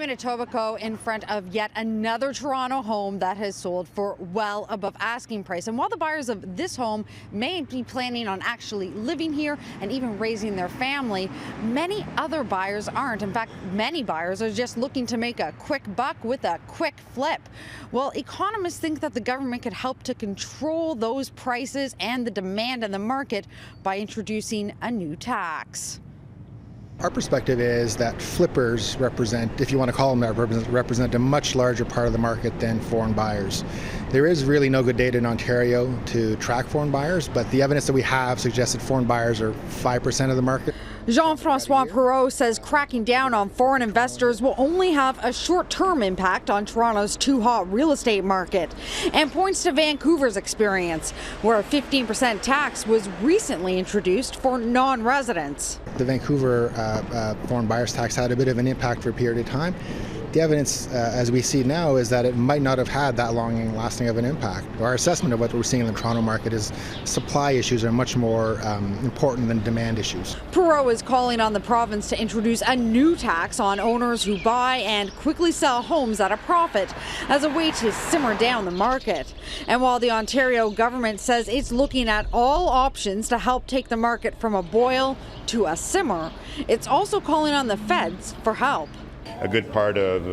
I'm in Etobicoke in front of yet another Toronto home that has sold for well above asking price. And while the buyers of this home may be planning on actually living here and even raising their family, many other buyers aren't. In fact, many buyers are just looking to make a quick buck with a quick flip. Well, economists think that the government could help to control those prices and the demand in the market by introducing a new tax. Our perspective is that flippers represent, if you want to call them that, represent a much larger part of the market than foreign buyers. There is really no good data in Ontario to track foreign buyers, but the evidence that we have suggests that foreign buyers are 5% of the market. Jean-Francois Perreault says cracking down on foreign investors will only have a short-term impact on Toronto's too-hot real estate market, and points to Vancouver's experience, where a 15% tax was recently introduced for non-residents. The Vancouver foreign buyers tax had a bit of an impact for a period of time. The evidence, as we see now, is that it might not have had that long-lasting of an impact. Our assessment of what we're seeing in the Toronto market is supply issues are much more important than demand issues. Perreault is calling on the province to introduce a new tax on owners who buy and quickly sell homes at a profit as a way to simmer down the market. And while the Ontario government says it's looking at all options to help take the market from a boil to a simmer, it's also calling on the feds for help. A good part of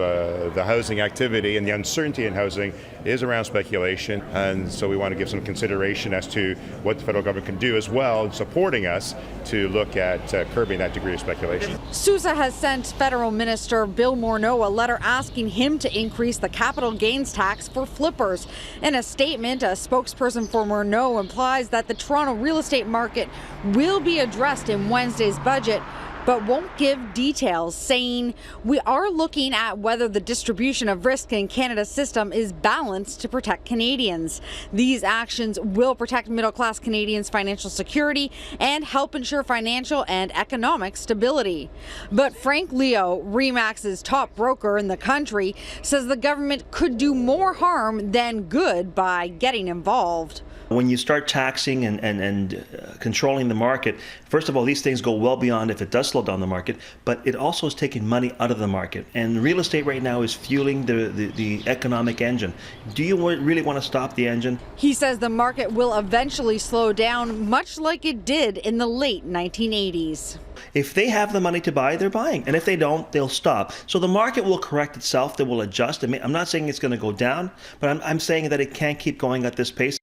the housing activity and the uncertainty in housing is around speculation, and so we want to give some consideration as to what the federal government can do as well in supporting us to look at curbing that degree of speculation. Sousa has sent Federal Minister Bill Morneau a letter asking him to increase the capital gains tax for flippers. In a statement, a spokesperson for Morneau implies that the Toronto real estate market will be addressed in Wednesday's budget, but won't give details, saying we are looking at whether the distribution of risk in Canada's system is balanced to protect Canadians. These actions will protect middle-class Canadians' financial security and help ensure financial and economic stability. But Frank Leo, RE/MAX's top broker in the country, says the government could do more harm than good by getting involved. When you start taxing and controlling the market, first of all, these things go well beyond if it does slow down the market, but it also is taking money out of the market. And real estate right now is fueling the economic engine. Do you really want to stop the engine? He says the market will eventually slow down, much like it did in the late 1980s. If they have the money to buy, they're buying. And if they don't, they'll stop. So the market will correct itself. They will adjust. I'm not saying it's going to go down, but I'm saying that it can't keep going at this pace.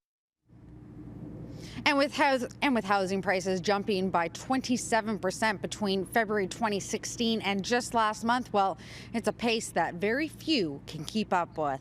And with housing prices jumping by 27% between February 2016 and just last month, well, it's a pace that very few can keep up with.